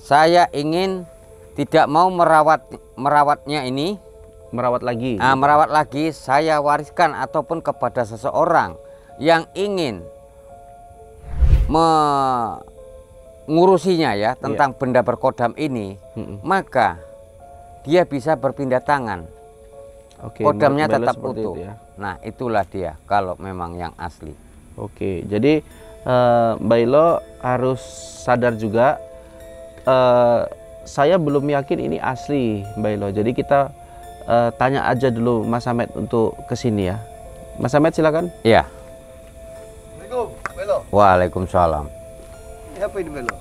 saya ingin tidak mau merawatnya ini. Merawat lagi. Merawat lagi, saya wariskan ataupun kepada seseorang yang ingin mengurusinya ya tentang benda berkodam ini, maka dia bisa berpindah tangan. Oke, kodamnya tetap utuh. ya. Nah, itulah dia kalau memang yang asli. Oke, jadi Mbak Ilo harus sadar juga, saya belum yakin ini asli Mbak Ilo. Jadi kita tanya aja dulu Mas Hamed untuk kesini ya. Mas Hamed silakan. Iya. Assalamualaikum, Belo. Waalaikumsalam. Ini apa ini, Belo?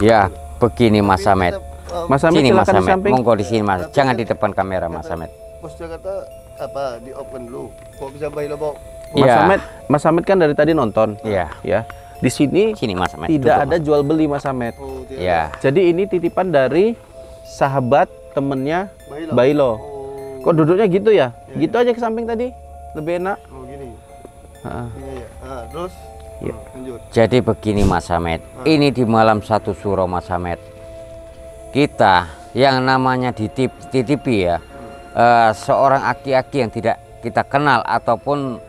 Ya, begini Mas Hamed. Mas Hamed Sini Mas silakan di Hamed, samping. monggo di sini Mas. Jangan di depan kamera Mas Hamed. Bosnya kata apa? Di open dulu. Kok bisa Belo bawa? Iya. Mas Hamed kan dari tadi nonton. Iya. Ya. Di sini Sini Mas Hamed. tidak duduk, ada jual beli Mas Hamed. Oh, tidak. Iya. Jadi ini titipan dari sahabat temennya Bailo. Bailo. Oh, Kok duduknya gitu ya? Iya, Gitu aja ke samping tadi. Lebih enak. oh gini. Heeh. Iya, iya. Terus? Iya. Lanjut. Jadi begini Mas Hamed. Ini di malam 1 Suro Mas Hamed. Kita yang namanya dititipi ya, seorang aki-aki yang tidak kita kenal ataupun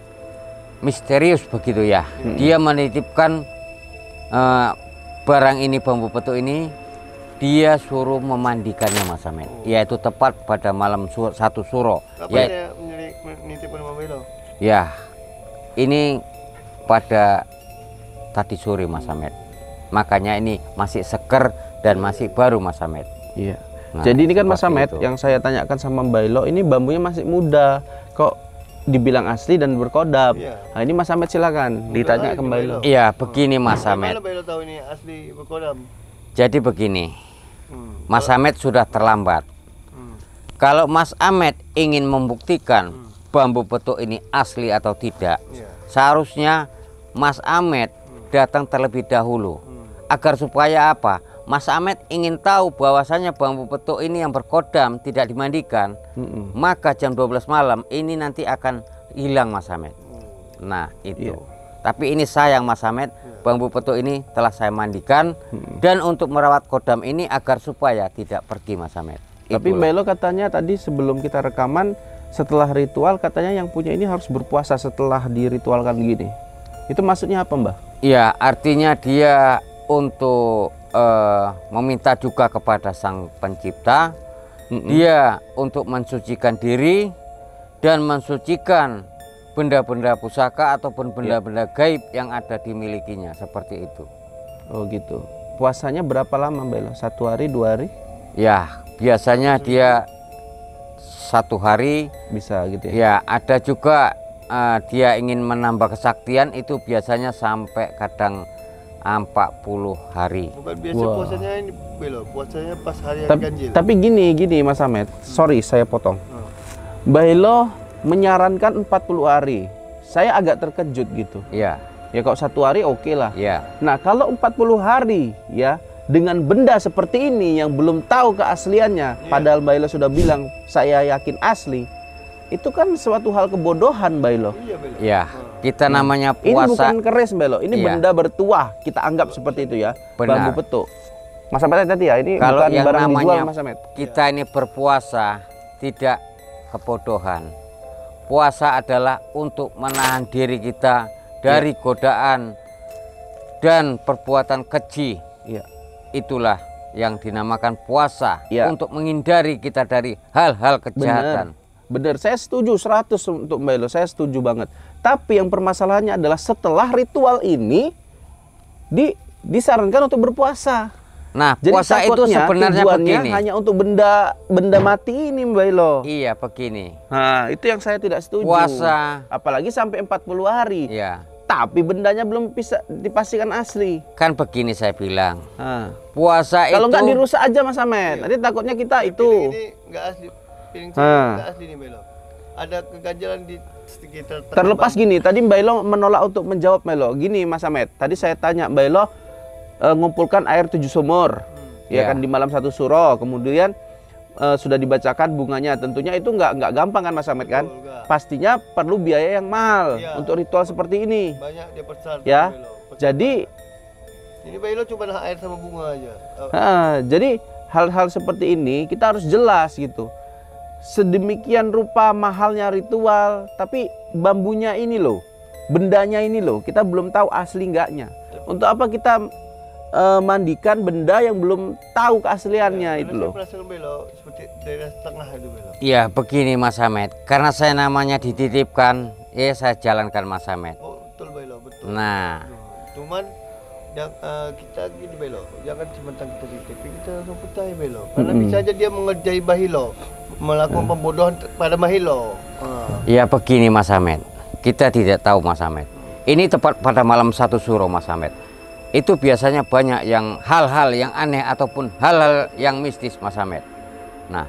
misterius begitu ya. Dia menitipkan barang ini, bambu petuk ini, dia suruh memandikannya Mas Hamed, yaitu tepat pada malam 1 Suro. Apa Ya, dia menitipkan sama Belo? ya, ini pada tadi sore Mas Hamed. Makanya ini masih seger dan masih baru Mas Hamed. Iya. Nah, Jadi ini kan Mas seperti Hamed itu. yang saya tanyakan sama Mbak Ilo, ini bambunya masih muda. Kok dibilang asli dan berkodam? Iya. Nah, ini Mas Hamed silakan ditanya ke Mbak Ilo. Iya, begini Mas Hamed. Mana Belo tahu ini asli berkodam? Jadi begini, Mas Hmm. Hamed sudah terlambat. Kalau Mas Hamed ingin membuktikan bambu petuk ini asli atau tidak, Iya. seharusnya Mas Hamed datang terlebih dahulu. Agar supaya apa? Mas Hamed ingin tahu bahwasanya bambu petuk ini yang berkodam tidak dimandikan, maka jam 12 malam ini nanti akan hilang Mas Hamed. Nah itu. Iya. Tapi ini sayang Mas Hamed, bambu petuk ini telah saya mandikan dan untuk merawat kodam ini agar supaya tidak pergi Mas Hamed. Tapi Itulah. Mbak Ilo katanya tadi sebelum kita rekaman, setelah ritual katanya yang punya ini harus berpuasa setelah diritualkan gini. Itu maksudnya apa Mbak? Iya, artinya dia untuk meminta juga kepada Sang Pencipta, dia untuk mensucikan diri dan mensucikan benda-benda pusaka ataupun benda-benda gaib yang ada dimilikinya, seperti itu. Oh gitu. Puasanya berapa lama Mbak Ilo? 1 hari, 2 hari? Ya, biasanya dia 1 hari. Bisa gitu ya? Ya, ada juga dia ingin menambah kesaktian, itu biasanya sampai kadang 40 hari. Bukan biasa puasanya ini Belo, puasanya pas hari yang Tapi, ganjil. tapi gini Mas Hamed, sorry saya potong. Mbak Ilo menyarankan 40 hari. Saya agak terkejut gitu. Iya, Ya kalau 1 hari oke lah. iya. Nah kalau 40 hari ya dengan benda seperti ini yang belum tahu keasliannya, padahal Mbak Ilo sudah bilang saya yakin asli, itu kan suatu hal kebodohan Mbak Ilo. Iya, Belo. Ya, kita namanya Ini puasa. bukan keris Mbak Ilo, ini Iya. benda bertuah, kita anggap seperti itu ya. Benar. Bambu petuk. Mas Hamed tadi ya, ini Kalau bukan yang barang dijual namanya Mas Hamed. kita ini berpuasa tidak kebodohan. Puasa adalah untuk menahan diri kita dari godaan dan perbuatan keji. Iya. Itulah yang dinamakan puasa, Iya. untuk menghindari kita dari hal-hal kejahatan. Bener, saya setuju 100 untuk Mbak Ilo, saya setuju banget. Tapi yang permasalahannya adalah setelah ritual ini disarankan untuk berpuasa. Nah, Jadi puasa itu takutnya sebenarnya tujuannya begini. hanya untuk benda mati ini Mbak Ilo. Iya, begini. Nah, itu yang saya tidak setuju. Puasa. Apalagi sampai 40 hari. Iya. Tapi bendanya belum bisa dipastikan asli. Kan begini saya bilang. Nah, Puasa kalau itu nggak dirusak aja Mas Hamed, nanti takutnya kita itu. Ini nggak asli. Piring Ah. saya nggak asli nih Belo. Ada keganjalan di sekitar Terlepas gini, tadi Mbak Ilo menolak untuk menjawab Mbak Ilo. Gini Mas Hamed, tadi saya tanya Mbak Ilo ngumpulkan air 7 sumur, ya Ya. kan di malam 1 Suro, kemudian sudah dibacakan bunganya. Tentunya itu nggak gampang kan Mas Hamed kan? Betul, nggak. Pastinya perlu biaya yang mahal Iya. untuk ritual seperti ini. banyak dia persyaratan Ya, Belo. jadi Ini Bailo cuma air sama bunga aja. Jadi hal-hal seperti ini kita harus jelas gitu. Sedemikian rupa mahalnya ritual, tapi bambunya ini loh, bendanya ini loh, kita belum tahu asli enggaknya. Untuk apa kita mandikan benda yang belum tahu keasliannya itu loh. Saya Bailo seperti daerah tengah itu Bailo. Ya begini Mas Hamed, karena saya namanya dititipkan, ya saya jalankan Mas Hamed. Oh, betul Bailo, betul. Nah, cuman yang kita gini Bailo, jangan cuma kita dititipin, kita langsung percaya Bailo. Karena bisa aja dia mengerjai Bahilo, melakukan pembodohan pada Bahilo. ya begini Mas Hamed, kita tidak tahu Mas Hamed. Ini tepat pada malam 1 Suro Mas Hamed. Itu biasanya banyak yang hal-hal yang aneh ataupun hal-hal yang mistis Mas Hamed. Nah,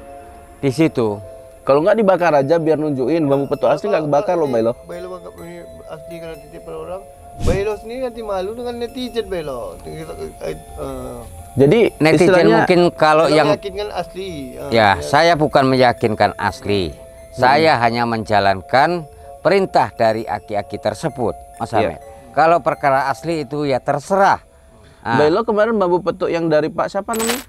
di situ Kalau nggak dibakar aja biar nunjukin bambu petuk asli nggak kebakar loh Bailo. Bailo anggap ini asli karena titipan orang. Bailo sendiri nanti malu dengan netizen Bailo. Jadi netizen istilahnya, mungkin kalau yang meyakinkan asli. ya, saya bukan meyakinkan asli. Saya hanya menjalankan perintah dari aki-aki tersebut, Mas Hamed. Kalau perkara asli itu ya terserah. Bailo kemarin bambu petuk yang dari Pak siapa namanya?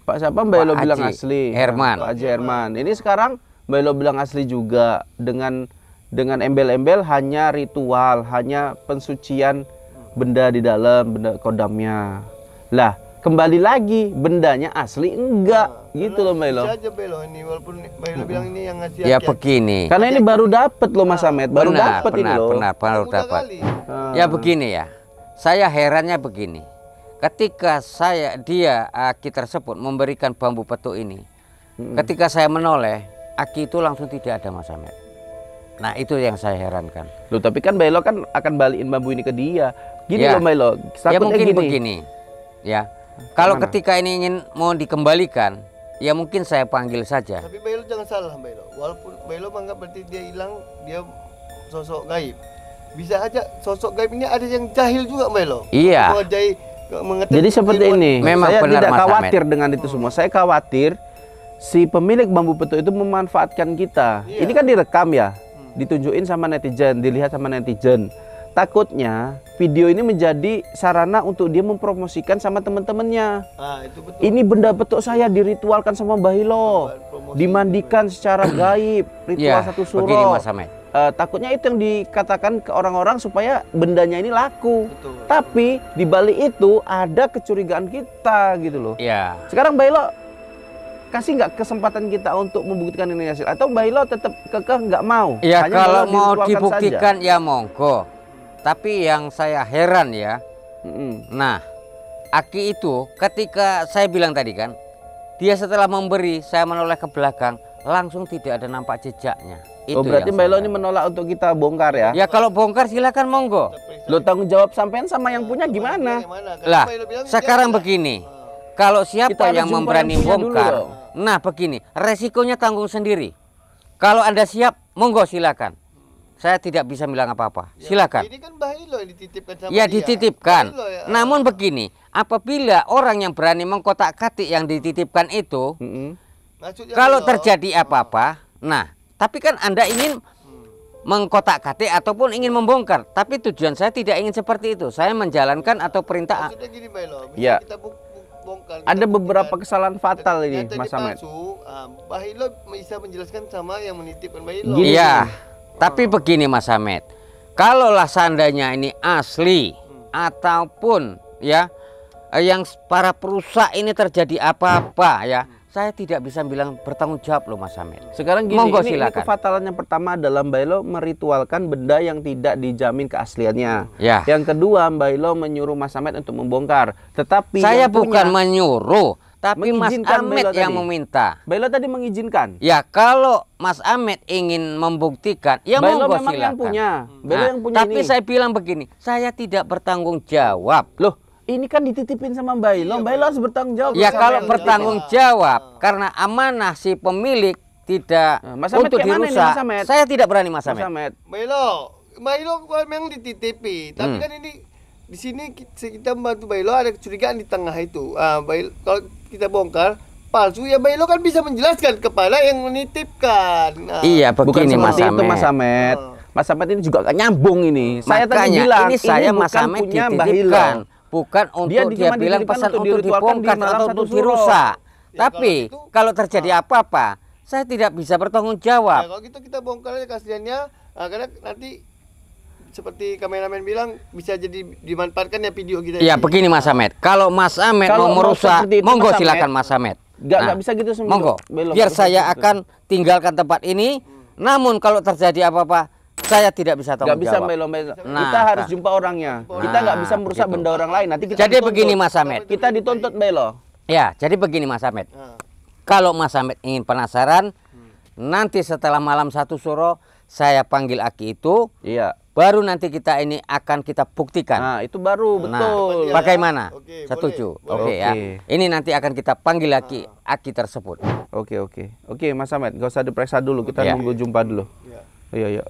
Pak siapa Bailo Pak bilang Haji asli. Herman. Pak Haji Herman. Ini sekarang Bailo bilang asli juga dengan embel-embel hanya ritual, hanya pensucian benda di dalam, benda kodamnya. Lah, kembali lagi bendanya asli enggak gitu loh Bailo. Bisa aja Bailo ini walaupun Bailo bilang ini yang ngasih Ya aki-aki. begini. Karena ini baru dapat loh Mas Hamed, baru Benar, dapat ini loh. baru Udah dapat. kali. Ya begini ya. Saya herannya begini. Ketika dia aki tersebut memberikan bambu petuk ini, ketika saya menoleh, aki itu langsung tidak ada Mas Hamed. Nah itu yang saya herankan. Loh tapi kan Bailo kan akan balikin bambu ini ke dia. Gini Ya. loh Bailo, Ya takutnya mungkin gini. begini. Ya. Kalau Gimana? ketika ini ingin mau dikembalikan, ya mungkin saya panggil saja. Tapi Bailo jangan salah Bailo. Walaupun Bailo menganggap berarti dia hilang, dia sosok gaib. Bisa aja sosok gaib ini ada yang jahil juga Bailo. Iya. Jadi seperti ini, Memang saya benar, tidak Mas khawatir dengan itu semua. Saya khawatir si pemilik bambu petuk itu memanfaatkan kita. Iya. Ini kan direkam ya, ditunjukin sama netizen, dilihat sama netizen. Takutnya video ini menjadi sarana untuk dia mempromosikan sama teman-temannya. Itu betul. Ini benda petuk saya diritualkan sama Bahilo, Promosi. dimandikan secara gaib, ritual Ya, satu begini suro. Mas Hamed. Takutnya itu yang dikatakan ke orang-orang supaya bendanya ini laku. Betul. Tapi di balik itu ada kecurigaan kita gitu loh. Ya. Sekarang Bahilo kasih nggak kesempatan kita untuk membuktikan ini hasil, atau Bahilo tetap kekeh nggak mau? Ya Hanya kalau Bahilo mau diritualkan dibuktikan ya monggo. Tapi yang saya heran ya, saja. nah aki itu ketika saya bilang tadi kan, dia setelah memberi saya menoleh ke belakang langsung tidak ada nampak jejaknya. Oh berarti yang Bahilo saya ini heran. menolak untuk kita bongkar ya? Ya kalau bongkar silakan monggo. Lo tanggung jawab sampean sama yang punya gimana? Lah sekarang begini, kalau siapa Kita harus yang jumpa memberani yang punya dulu bongkar, dong. nah begini resikonya tanggung sendiri. Kalau Anda siap, monggo silakan. Saya tidak bisa bilang apa-apa. Silakan. Ini kan Bahilo yang dititipkan sama Ya dia. dititipkan. Bahilo ya. Namun begini, apabila orang yang berani mengkotak-katik yang dititipkan itu, Maksudnya kalau Bahilo, terjadi apa-apa, nah, tapi kan Anda ingin mengkotak-katik ataupun ingin membongkar, tapi tujuan saya tidak ingin seperti itu. Saya menjalankan atau perintah. maksudnya gini Bahilo, bisa Ya. kita bongkar. Ada kita beberapa buktikan. kesalahan fatal ini Yang tadi Mas Hamed. palsu, Bahilo bisa menjelaskan sama yang menitipkan Bahilo. Gini. Iya, tapi begini Mas Hamed, kalaulah seandainya ini asli ataupun ya yang para perusak ini terjadi apa-apa ya, saya tidak bisa bilang bertanggung jawab loh Mas Hamed. Sekarang gini, Monggo, ini silakan. kefatalan yang pertama dalam Bahilo meritualkan benda yang tidak dijamin keasliannya. Ya. Yang kedua, Bahilo menyuruh Mas Hamed untuk membongkar. Tetapi Saya yang punya- bukan menyuruh, tapi Mas mengizinkan Amet Bahilo yang tadi. meminta. Bahilo tadi mengizinkan. Ya kalau Mas Amet ingin membuktikan, ya Bahilo monggo memang yang silakan. punya. Bahilo Nah, yang punya tapi ini. saya bilang begini, saya tidak bertanggung jawab. Loh, ini kan dititipin sama Bahilo. Bahilo harus bertanggung jawab. Ya Mas kalau Hamed. bertanggung jawab karena amanah si pemilik tidak Nah, Mas Hamed untuk kayak mana ini, dirusak, Mas Hamed? saya tidak berani Mas Mas Amet. Hamed. Bahilo memang dititipi, tapi kan ini di sini kita membantu Bahilo ada kecurigaan di tengah itu. Kalau kita bongkar palsu ya Bahilo kan bisa menjelaskan kepada yang menitipkan. Iya Bukan begini Mas seperti itu Mas Amet. Hamed. Mas Hamed ini juga gak nyambung ini. Saya tadi Makanya bilang ini saya Mas bukan Amet punya dititipkan, bukan Dia untuk dia cuma bilang dititipkan pesan untuk untuk diritualkan di dibongkar malam atau satu untuk suro. dirusak. Ya, Tapi kalau gitu- kalau terjadi apa-apa, saya tidak bisa bertanggung Ya, jawab. kalau gitu kita bongkar aja keasliannya, karena nanti seperti kameramen bilang bisa jadi dimanfaatkan ya video kita. Ya ini. begini Mas Ahmed, kalau Mas Ahmed Kalau mau mau merusak, seperti itu, monggo Mas Ahmed. silakan Mas Ahmed. Nggak bisa gitu semua. Monggo, Belok, biar nggak bisa saya gitu. akan tinggalkan tempat ini. Namun kalau terjadi apa-apa, saya tidak bisa Nggak tanggung bisa jawab. melo-melo. Nah, Kita harus nah. jumpa orangnya. Kita nggak bisa merusak begitu. benda orang lain. Nanti kita Jadi dituntut. begini Mas Ahmed. Kita dituntut Belo. Ya, jadi begini Mas Ahmed. Nah, Kalau Mas Ahmed ingin penasaran, nanti setelah malam satu suro saya panggil Aki itu, Iya. baru nanti kita ini akan kita buktikan. Nah, itu baru Nah, betul. Iya. bagaimana? Oke, Setuju? boleh. Oke ya. Oke. Ini nanti akan kita panggil Aki tersebut. Oke, oke. Oke, Mas Ahmed, nggak usah diperiksa dulu. Kita Iya. nunggu jumpa dulu. ya. Iya, iya.